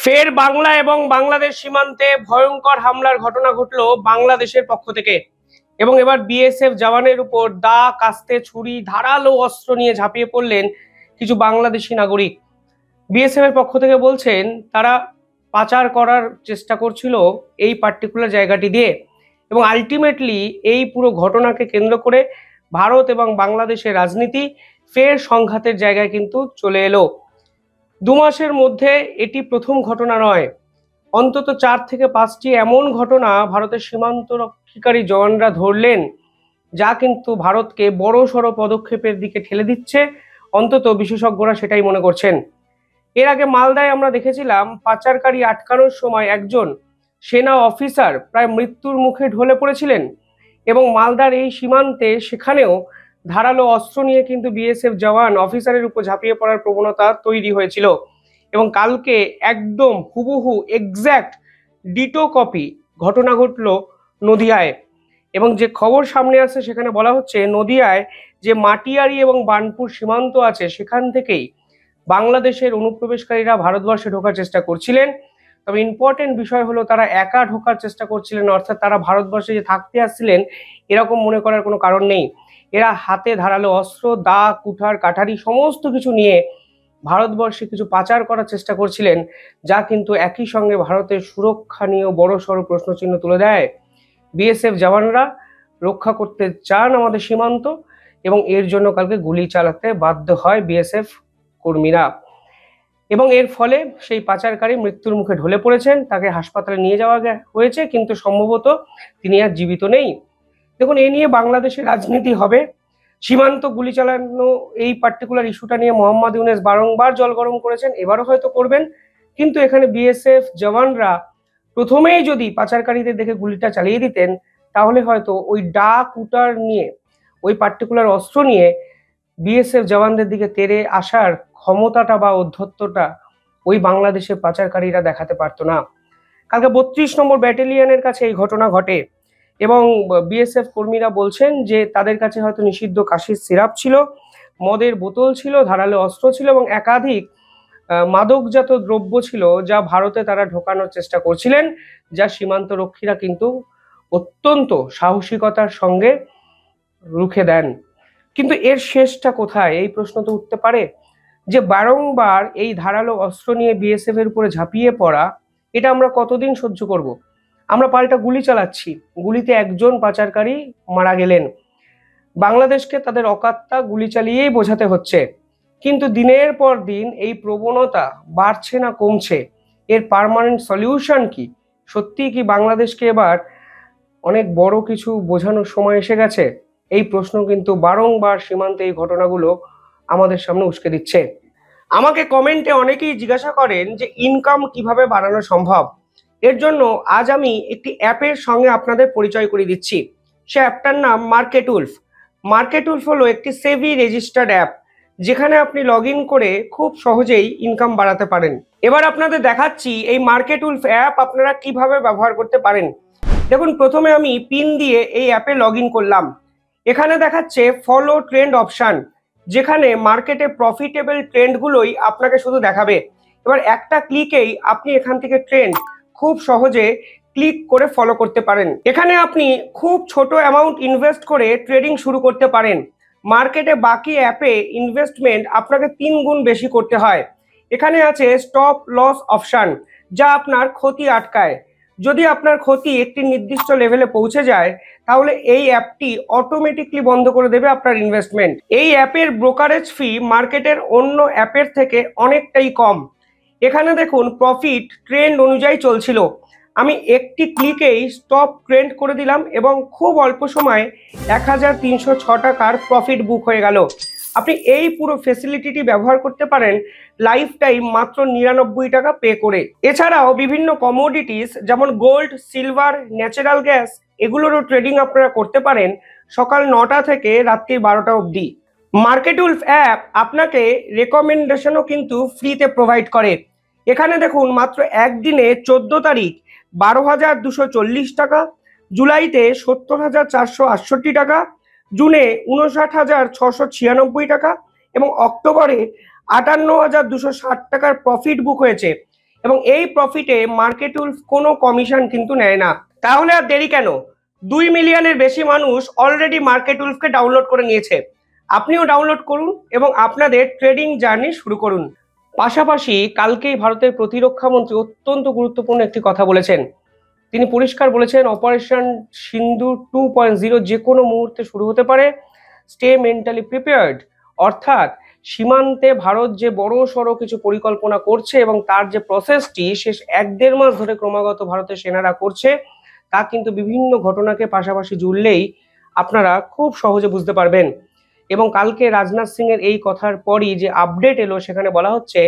ফের বাংলা এবং বাংলাদেশ সীমান্তে ভয়ঙ্কর হামলার ঘটনা ঘটলো বাংলাদেশের পক্ষ থেকে। এবং এবার বিএসএফ জওয়ানের উপর দা, কাস্তে, ছুরি, ধারালো অস্ত্র নিয়ে ঝাঁপিয়ে পড়লেন কিছু বাংলাদেশি নাগরিক। বিএসএফ এর পক্ষ থেকে বলছেন তারা পাচার করার চেষ্টা করছিল এই পার্টিকুলার জায়গাটি দিয়ে, এবং আলটিমেটলি এই পুরো ঘটনাকে কেন্দ্র করে ভারত এবং বাংলাদেশের রাজনীতি ফের সংঘাতের জায়গায় কিন্তু চলে এলো। 2 মাসের মধ্যে এটি প্রথম ঘটনা নয়, অন্তত 4 থেকে 5টি এমন ঘটনা ভারতের সীমান্ত রক্ষীকারী জওয়ানরা ধরলেন, যা কিন্তু ভারতকে বড় সড় পদক্ষেপের দিকে ঠেলে দিচ্ছে। অন্তত বিশেষজ্ঞরা সেটাই মনে করছেন। এর আগে মালদায় আমরা দেখেছিলাম পাচারকারী আটকানোর সময় একজন সেনা অফিসার প্রায় মৃত্যুর মুখে ঢলে পড়েছিলেন, এবং মালদার এই সীমান্তে সেখানেও ধারালো অস্ত্র নিয়ে কিন্তু বিএসএফ জওয়ান অফিসারের উপর ঝাঁপিয়ে পড়ার প্রবণতা তৈরি হয়েছিল। এবং কালকে একদম হুবহু এক্স্যাক্ট ডিটো কপি ঘটনা ঘটলো নদিয়ায়। এবং যে খবর সামনে আসছে সেখানে বলা হচ্ছে নদিয়ায় যে মাটিয়ারি এবং বার্নপুর সীমান্ত আছে সেখান থেকেই বাংলাদেশের অনুপ্রবেশকারীরা ভারতবর্ষে ঢোকার চেষ্টা করছিলেন। তবে ইম্পর্টেন্ট বিষয় হলো তারা একা ঢোকার চেষ্টা করছিলেন, অর্থাৎ তারা ভারতবর্ষে যে থাকতে আসছিলেন এরকম মনে করার কোনো কারণ নেই। এরা হাতে ধারালো অস্ত্র, দা, কুঠার, কাঠারি সমস্ত কিছু নিয়ে ভারতবর্ষে কিছু পাচার করার চেষ্টা করছিলেন, যা কিন্তু একই সঙ্গে ভারতের সুরক্ষা নিয়েও বড় সড় প্রশ্নচিহ্ন তুলে দেয়। বিএসএফ জওয়ানরা রক্ষা করতে চান আমাদের সীমান্ত, এবং এর জন্য কালকে গুলি চালাতে বাধ্য হয় বিএসএফ কর্মীরা, এবং এর ফলে সেই পাচারকারী মৃত্যুর মুখে ঢলে পড়েছেন। তাকে হাসপাতালে নিয়ে যাওয়া হয়েছে, কিন্তু সম্ভবত তিনি আর জীবিত নেই। দেখুন, এ নিয়ে বাংলাদেশের রাজনীতি হবে। সীমান্ত গুলি চালানো এই পার্টিকুলার ইস্যুটা নিয়ে মোহাম্মদ ইউনূস বারংবার জল গরম করেছেন, এবারও হয়তো করবেন। কিন্তু এখানে বিএসএফ জওয়ানরা প্রথমেই যদি পাচারকারীদের দেখে গুলিটা চালিয়ে দিতেন, তাহলে হয়তো ওই ডা, কুটার নিয়ে, ওই পার্টিকুলার অস্ত্র নিয়ে বিএসএফ জওয়ানদের দিকে তেড়ে আসার ক্ষমতাটা বা ঔদ্ধত্যটা ওই বাংলাদেশের পাচারকারীরা দেখাতে পারতো না। কালকে 32 নম্বর ব্যাটালিয়নের কাছে এই ঘটনা ঘটে, এবং বিএসএফ কর্মীরা বলছেন যে তাদের কাছে হয়তো নিষিদ্ধ কাশির সিরাপ ছিল, মদের বোতল ছিল, ধারালো অস্ত্র ছিল, এবং একাধিক মাদকজাত দ্রব্য ছিল, যা ভারতে তারা ঢোকানোর চেষ্টা করছিলেন, যা সীমান্ত রক্ষীরা কিন্তু অত্যন্ত সাহসিকতার সঙ্গে রুখে দেন। কিন্তু এর শেষটা কোথায়, এই প্রশ্ন তো উঠতে পারে যে বারংবার এই ধারালো অস্ত্র নিয়ে বিএসএফ এর উপরে ঝাঁপিয়ে পড়া, এটা আমরা কতদিন সহ্য করব? আমরা পাল্টা গুলি চালাচ্ছি, গুলিতে একজন পাচারকারী মারা গেলেন। বাংলাদেশকে তাদের অকাত্তা গুলি চালিয়েই বোঝাতে হচ্ছে, কিন্তু দিনের পর দিন এই প্রবণতা বাড়ছে না কমছে। এর পার্মানেন্ট সলিউশন কি? সত্যি কি বাংলাদেশকে এবার অনেক বড় কিছু বোঝানোর সময় এসে গেছে? এই প্রশ্ন কিন্তু বারংবার সীমান্তে এই ঘটনাগুলো আমাদের সামনে উস্কে দিচ্ছে। আমাকে কমেন্টে অনেকেই জিজ্ঞাসা করেন যে ইনকাম কিভাবে বাড়ানো সম্ভব। এর জন্য আজ আমি একটি অ্যাপের সঙ্গে আপনাদের পরিচয় করিয়ে দিচ্ছি। সে অ্যাপটার নাম মার্কেট উলফ। মার্কেট উলফ হলো একটি সেভি রেজিস্টার্ড অ্যাপ, যেখানে আপনি লগ ইন করে খুব সহজেই ইনকাম বাড়াতে পারেন। এবার আপনাদের দেখাচ্ছি এই মার্কেট উলফ অ্যাপ আপনারা কিভাবে ব্যবহার করতে পারেন। দেখুন, প্রথমে আমি পিন দিয়ে এই অ্যাপে লগ ইন করলাম। এখানে দেখাচ্ছে ফলো ট্রেন্ড অপশান, যেখানে মার্কেটে প্রফিটেবল ট্রেন্ডগুলোই আপনাকে শুধু দেখাবে। এবার একটা ক্লিকেই আপনি এখান থেকে ট্রেন্ড খুব সহজে ক্লিক করে ফলো করতে পারেন। এখানে আপনি খুব ছোট অ্যামাউন্ট ইনভেস্ট করে ট্রেডিং শুরু করতে পারেন। মার্কেটে বাকি অ্যাপে ইনভেস্টমেন্ট আপনাকে 3 গুণ বেশি করতে হয়। এখানে আছে স্টপ লস অপশান, যা আপনার ক্ষতি আটকায়। যদি আপনার ক্ষতি একটি নির্দিষ্ট লেভেলে পৌঁছে যায়, তাহলে এই অ্যাপটি অটোমেটিকলি বন্ধ করে দেবে আপনার ইনভেস্টমেন্ট। এই অ্যাপের ব্রোকারেজ ফি মার্কেটের অন্য অ্যাপের থেকে অনেকটাই কম। এখানে দেখুন প্রফিট ট্রেন্ড অনুযায়ী চলছিল। আমি একটি ক্লিকেই স্টপ ট্রেন্ড করে দিলাম, এবং খুব অল্প সময়ে 1306 টাকার প্রফিট বুক হয়ে গেল। আপনি এই পুরো ফেসিলিটিটি ব্যবহার করতে পারেন লাইফ টাইম মাত্র 99 টাকা পে করে। এছাড়াও বিভিন্ন কমোডিটিস যেমন গোল্ড, সিলভার, ন্যাচারাল গ্যাস, এগুলোরও ট্রেডিং আপনারা করতে পারেন সকাল 9টা থেকে রাত্রি 12টা অবধি। মার্কেট উলফ অ্যাপ আপনাকে রেকমেন্ডেশনও কিন্তু ফ্রিতে প্রোভাইড করে। এখানে দেখুন মাত্র একদিনে 14 তারিখ 12,240 টাকা, জুলাইতে 70,468 টাকা, জুনে 59,696 টাকা, এবং অক্টোবরে 58,260 টাকার প্রফিট বুক হয়েছে। এবং এই প্রফিটে মার্কেট উলফ কোনো কমিশন কিন্তু নেয় না। তাহলে আর দেরি কেন? 2 মিলিয়নের বেশি মানুষ অলরেডি মার্কেট উলফকে ডাউনলোড করে নিয়েছে। আপনিও ডাউনলোড করুন এবং আপনাদের ট্রেডিং জার্নি শুরু করুন। পাশাপাশি কালকেই ভারতের প্রতিরক্ষা মন্ত্রী অত্যন্ত গুরুত্বপূর্ণ একটি কথা বলেছেন। তিনি পরিষ্কার বলেছেন, অপারেশন সিন্দুর 2.0 যে কোনো মুহূর্তে শুরু হতে পারে, স্টে মেন্টালি প্রিপেয়ার্ড। অর্থাৎ সীমান্তে ভারত যে বড় সড়ো কিছু পরিকল্পনা করছে এবং তার যে প্রসেসটি শেষ 1-1.5 মাস ধরে ক্রমাগত ভারতের সেনারা করছে, তা কিন্তু বিভিন্ন ঘটনাকে পাশাপাশি জুড়লেই আপনারা খুব সহজে বুঝতে পারবেন। এবং কালকে রাজনাথ সিং এর এই কথার পরই যে আপডেট এলো, সেখানে বলা হচ্ছে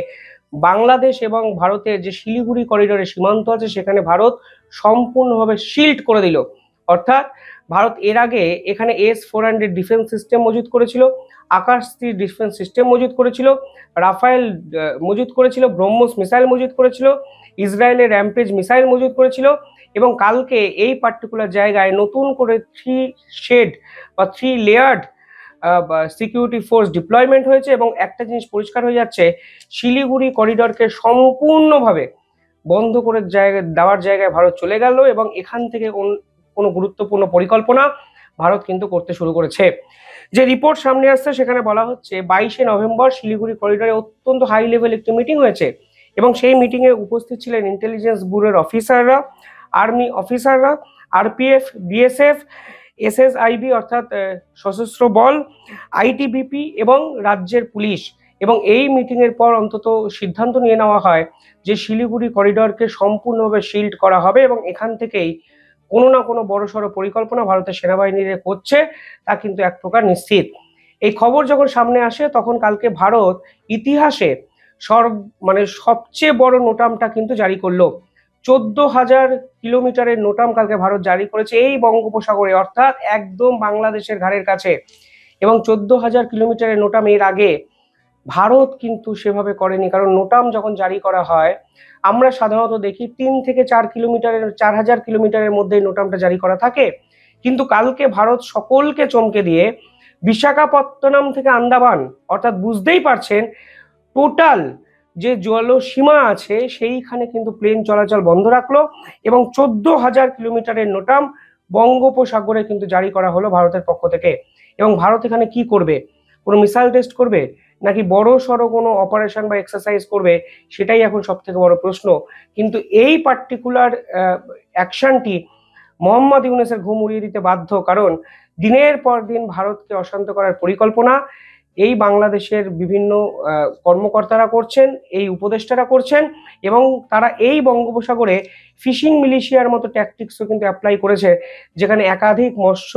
বাংলাদেশ এবং ভারতের যে শিলিগুড়ি করিডোরে সীমান্ত আছে সেখানে ভারত সম্পূর্ণভাবে শিল্ড করে দিল। অর্থাৎ ভারত এর আগে এখানে S-400 ডিফেন্স সিস্টেম মজুত করেছিল, আকাশতীর ডিফেন্স সিস্টেম মজুত করেছিল, রাফায়েল মজুত করেছিল, ব্রহ্মোস মিসাইল মজুত করেছিল, ইসরায়েলের র্যাম্পেজ মিসাইল মজুত করেছিল। এবং কালকে এই পার্টিকুলার জায়গায় নতুন করে 3 লেয়ার্ড সিকিউরিটি ফোর্স ডিপ্লয়মেন্ট হয়েছে। এবং একটা জিনিস পরিষ্কার হয়ে যাচ্ছে, শিলিগুড়ি করিডরকে সম্পূর্ণভাবে বন্ধ করে দেওয়ার জায়গায় ভারত চলে গেল এবং এখান থেকে কোনো গুরুত্বপূর্ণ পরিকল্পনা ভারত কিন্তু করতে শুরু করেছে। যে রিপোর্ট সামনে আসছে সেখানে বলা হচ্ছে 22শে নভেম্বর শিলিগুড়ি করিডরে অত্যন্ত হাই লেভেল একটি মিটিং হয়েছে এবং সেই মিটিংয়ে উপস্থিত ছিলেন ইন্টেলিজেন্স ব্যুরোর অফিসাররা, আর্মি অফিসাররা, আরপিএফ, বিএসএফ, এসএসআইবি অর্থাৎ সশস্ত্র বল, আইটিবিপি এবং রাজ্যের পুলিশ। এবং এই মিটিংয়ের পর অন্তত সিদ্ধান্ত নিয়ে নেওয়া হয় যে শিলিগুড়ি করিডরকে সম্পূর্ণভাবে শিল্ড করা হবে এবং এখান থেকেই কোনো না কোনো বড়সড় পরিকল্পনা ভারতের সেনাবাহিনীর করছে, তা কিন্তু এক প্রকার নিশ্চিত। এই খবর যখন সামনে আসে তখন কালকে ভারত ইতিহাসে সবচেয়ে বড় নোটামটা কিন্তু জারি করলো। 14,000 কিলোমিটারের নোটাম কালকে ভারত জারি করেছে এই বঙ্গোপসাগরে, অর্থাৎ একদম বাংলাদেশের ঘাড়ের কাছে। এবং 14,000 কিলোমিটারের নোটাম এর আগে ভারত কিন্তু সেভাবে করেনি, কারণ নোটাম যখন জারি করা হয় আমরা সাধারণত দেখি 3 থেকে 4 কিলোমিটারের 4,000 কিলোমিটারের মধ্যে নোটামটা জারি করা থাকে। কিন্তু কালকে ভারত সকলকে চমকে দিয়ে বিশাখাপত্তনম থেকে আন্দামান, অর্থাৎ বুঝতেই পারছেন টোটাল যে জলসীমা আছে সেইখানে কিন্তু প্লেন চলাচল বন্ধ রাখলো এবং 14,000 কিলোমিটারের নোটাম বঙ্গোপসাগরে কিন্তু জারি করা হলো ভারতের পক্ষ থেকে। এবং ভারত এখানে কি করবে? কোনো মিসাইল টেস্ট করবে নাকি বড় সড়ো কোনো অপারেশন বা এক্সারসাইজ করবে, সেটাই এখন সব থেকে বড় প্রশ্ন। কিন্তু এই পার্টিকুলার অ্যাকশনটি মোহাম্মদ ইউনূসের ঘুম উড়িয়ে দিতে বাধ্য, কারণ দিনের পর দিন ভারতকে অশান্ত করার পরিকল্পনা এই বাংলাদেশের বিভিন্ন কর্মকর্তারা করছেন, এই উপদেষ্টারা করছেন এবং তারা এই বঙ্গোপসাগরে ফিশিং মিলিশিয়ার মতো ট্যাকটিক্সও কিন্তু অ্যাপ্লাই করেছে, যেখানে একাধিক মৎস্য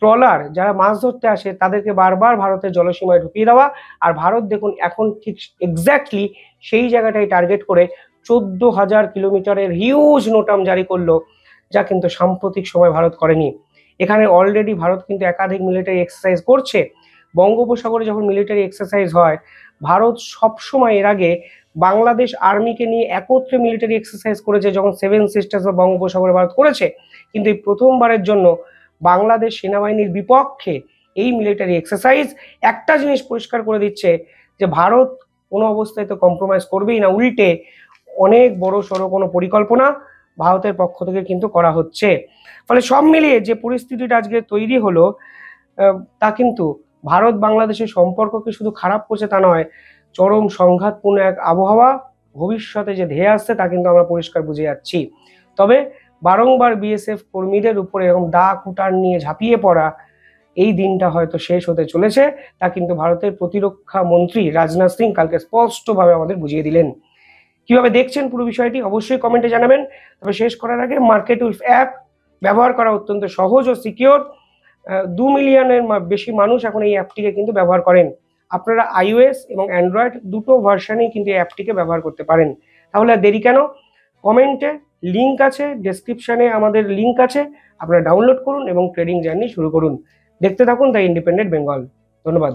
ট্রলার যারা মাছ ধরতে আসে তাদেরকে বারবার ভারতের জলসীমায় ঢুকিয়ে দেওয়া। আর ভারত দেখুন এখন ঠিক এক্স্যাক্টলি সেই জায়গাটাই টার্গেট করে 14,000 কিলোমিটারের হিউজ নোটাম জারি করলো, যা কিন্তু সাম্প্রতিক সময় ভারত করেনি। এখানে অলরেডি ভারত কিন্তু একাধিক মিলিটারি এক্সারসাইজ করছে। বঙ্গোপসাগরে যখন মিলিটারি এক্সারসাইজ হয়, ভারত সবসময় এর আগে বাংলাদেশ আর্মিকে নিয়ে একত্রে মিলিটারি এক্সারসাইজ করেছে, যখন 7 সিস্টার্স বা বঙ্গোপসাগরে ভারত করেছে। কিন্তু এই প্রথমবারের জন্য বাংলাদেশ সেনাবাহিনীর বিপক্ষে এই মিলিটারি এক্সারসাইজ একটা জিনিস পরিষ্কার করে দিচ্ছে যে ভারত কোনো অবস্থায় তো কম্প্রোমাইজ করবেই না, উল্টে অনেক বড় সড়ো কোনো পরিকল্পনা ভারতের পক্ষ থেকে কিন্তু করা হচ্ছে। ফলে সব মিলিয়ে যে পরিস্থিতিটা আজকে তৈরি হলো, তা কিন্তু ভারত বাংলাদেশের সম্পর্ককে শুধু খারাপ করছে তা নয়, চরম সংঘাতপূর্ণ এক আবহাওয়া ভবিষ্যতে যে ধেয়ে আসছে তা কিন্তু আমরা পরিষ্কার বুঝে যাচ্ছি। তবে বারংবার বিএসএফ কর্মীদের উপরে এরকম দা কুটার নিয়ে ঝাঁপিয়ে পড়া, এই দিনটা হয়তো শেষ হতে চলেছে, তা কিন্তু ভারতের প্রতিরক্ষা মন্ত্রী রাজনাথ সিং কালকে স্পষ্টভাবে আমাদের বুঝিয়ে দিলেন। কিভাবে দেখছেন পুরো বিষয়টি অবশ্যই কমেন্টে জানাবেন। তবে শেষ করার আগে মার্কেট উলফ অ্যাপ ব্যবহার করা অত্যন্ত সহজ ও সিকিউর। 2 মিলিয়নের বেশি মানুষ এখন এই অ্যাপটিকে কিন্তু ব্যবহার করেন। আপনারা iOS এবং অ্যান্ড্রয়েড দুটো ভার্সানেই কিন্তু এই অ্যাপটিকে ব্যবহার করতে পারেন। তাহলে আর দেরি কেন? কমেন্টে লিঙ্ক আছে, ডেসক্রিপশনে আমাদের লিঙ্ক আছে, আপনারা ডাউনলোড করুন এবং ট্রেডিং জার্নি শুরু করুন। দেখতে থাকুন দ্য ইন্ডিপেন্ডেন্ট বেঙ্গল। ধন্যবাদ।